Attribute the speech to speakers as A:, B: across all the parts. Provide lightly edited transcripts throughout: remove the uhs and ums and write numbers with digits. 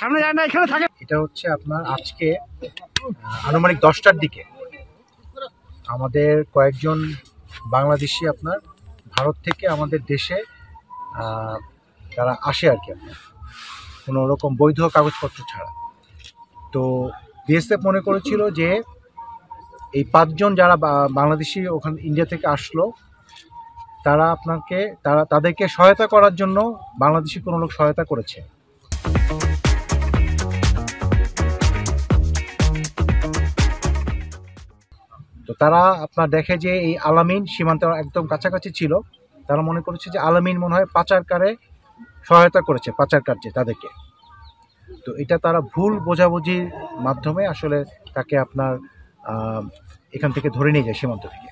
A: সামনে যায় না, এখানে থাকে। এটা হচ্ছে আপনার আজকে আনুমানিক 10টার দিকে আমাদের কয়েকজন বাংলাদেশি আপনার ভারত থেকে আমাদের দেশে তারা আসে আর কি, আপনার কোনো রকম বৈধ কাগজপত্র ছাড়া। তো বিএসএফ মনে করেছিল যে এই 5 জন যারা বাংলাদেশি ওখানে ইন্ডিয়া থেকে আসলো, তারা তাদেরকে সহায়তা করার জন্য বাংলাদেশি কোনো লোক সহায়তা করেছে। তো তারা আপনার দেখে যে এই আলামিন সীমান্তের একদম কাছাকাছি ছিল, তারা মনে করেছে যে আলামিন মনে হয় পাচারকারে সহায়তা করেছে, পাচারকার্যে তাদেরকে। তো এটা তারা ভুল বোঝাবুঝির মাধ্যমে আসলে তাকে আপনার এখান থেকে ধরে নিয়ে যায় সীমান্ত থেকে।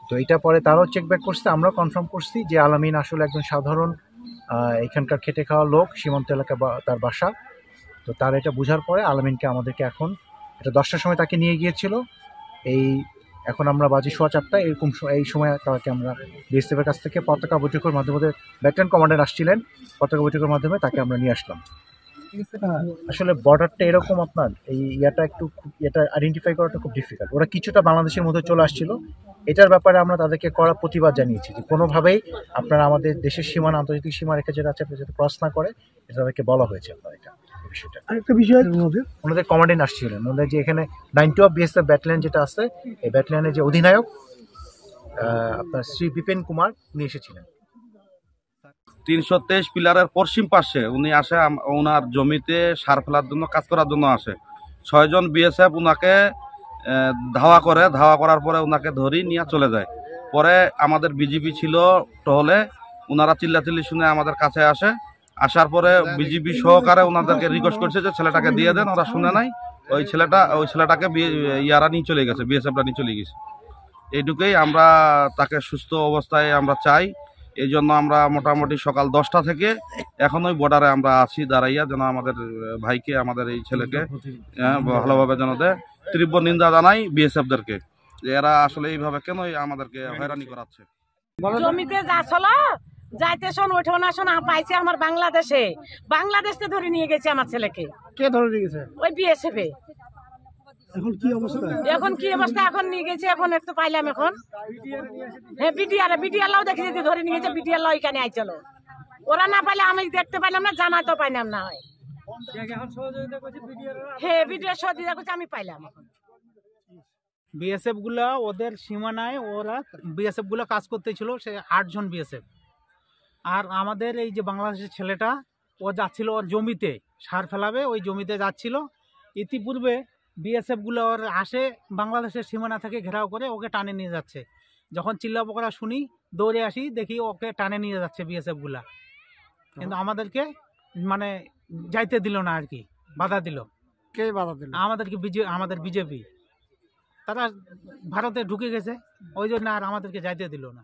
A: তো এটা পরে তারাও চেক ব্যাক করছে, আমরা কনফার্ম করছি যে আলামিন আসলে একজন সাধারণ এখানকার খেটে খাওয়া লোক, সীমান্ত এলাকা তার বাসা। তো তার এটা বোঝার পরে আলামিনকে আমাদেরকে এখন এটা 10টার সময় তাকে নিয়ে গিয়েছিল। এখন আমরা বাজে 4:15 এরকম এই সময় তাকে আমরা বিএসএফের কাছ থেকে পতাকা বৈঠকের মাধ্যমে, ব্যাটালিয়ন কমান্ডার আসছিলেন, পতাকা বৈঠকের মাধ্যমে তাকে আমরা নিয়ে আসলাম। আসলে বর্ডারটা এরকম, আপনার এই এটা আইডেন্টিফাই করাটা খুব ডিফিকাল্ট। ওরা কিছুটা বাংলাদেশের মধ্যে চলে আসছিল। এটার ব্যাপারে আমরা তাদেরকে কড়া প্রতিবাদ জানিয়েছি যে কোনোভাবেই আপনারা আমাদের দেশের সীমানা, আন্তর্জাতিক সীমারেখা যেটা আছে যাতে ক্রস না করে, এটা তাদেরকে বলা হয়েছে। আপনার এটা বিষয়টা আরেকটা বিষয়, ওনাদের কমান্ডেন্ট আসছিলেন, ওনাদের যে এখানে 92 বিএসএফ ব্যাটালিয়ন যেটা আছে, এই ব্যাটালিয়নের যে অধিনায়ক আপনার শ্রী বিপিন কুমার, উনি এসেছিলেন।
B: 323 পিলারের পশ্চিম পাশে উনি আসে, ওনার জমিতে সার ফেলার জন্য, কাজ করার জন্য আসে। 6 জন বিএসএফ উনাকে ধাওয়া করার পরে উনাকে ধরি নিয়ে চলে যায়। পরে আমাদের বিজিবি ছিল টহলে, ওনারা চিল্লাচিল্লি শুনে আমাদের কাছে আসার পরে বিজিবি সহকারে ওনাদেরকে রিকোয়েস্ট করছে যে ছেলেটাকে দিয়ে দেন, ওরা শুনে নাই। ওই ছেলেটাকে ইয়ারা নিয়ে চলে গেছে, বিএসএফরা নিয়ে চলে গেছে। এইটুকুই, আমরা তাকে সুস্থ অবস্থায় আমরা চাই। এই জন্য আমরা মোটামুটি সকাল 10টা থেকে এখন ওই বর্ডারে আমরা আছি দাঁড়াইয়া, যেন আমাদের ভাইকে, আমাদের এই ছেলেকে ভালোভাবে যেন দেয়। তীব্র নিন্দা জানাই বিএসএফদেরকে যে এরা আসলে এইভাবে কেন আমাদেরকে হয়রানি করাচ্ছে।
C: জমিতে যাইতে শোন ওঠো না শোন পাইছে আমার বাংলাদেশে ধরে নিয়ে গেছে আমার ছেলেকে।
A: কে ধরে নিয়ে গেছে?
C: ওই বিএসএফ।
A: এখন কি অবস্থা?
C: এখন নিয়ে গেছে, এখন একটু পাইলাম এখন। হ্যাঁ, বিডিআর দেখে যদি ধরে নিয়ে গেছে, বিডিআর এখানে আইছিল। ওরা না পাইলে আমি দেখতে পাইলাম না, জানা তো পাইলাম না। হয় হ্যাঁ, বিডিআর সহযোগিতা করছে, আমি পাইলাম। এখন
D: বিএসএফ গুলা ওদের সীমানায়, ওরা বিএসএফ গুলা কাজ করতেছিল, সে 8 জন বিএসএফ। আর আমাদের এই যে বাংলাদেশের ছেলেটা, ও যাচ্ছিল ওর জমিতে সার ফেলাবে, ওই জমিতে যাচ্ছিল। ইতিপূর্বে বিএসএফ গুলো ওর আসে, বাংলাদেশের সীমানা থেকে ঘেরাও করে ওকে টানে নিয়ে যাচ্ছে। যখন চিল্লা পোকরা শুনি, দৌড়ে আসি, দেখি ওকে টানে নিয়ে যাচ্ছে বিএসএফ গুলা। কিন্তু আমাদেরকে মানে যাইতে দিল না আর কি, বাধা দিল।
A: কে বাধা দিল?
D: আমাদের বিজেপি। তারা ভারতে ঢুকে গেছে, ওই জন্য আর আমাদেরকে যাইতে দিল না।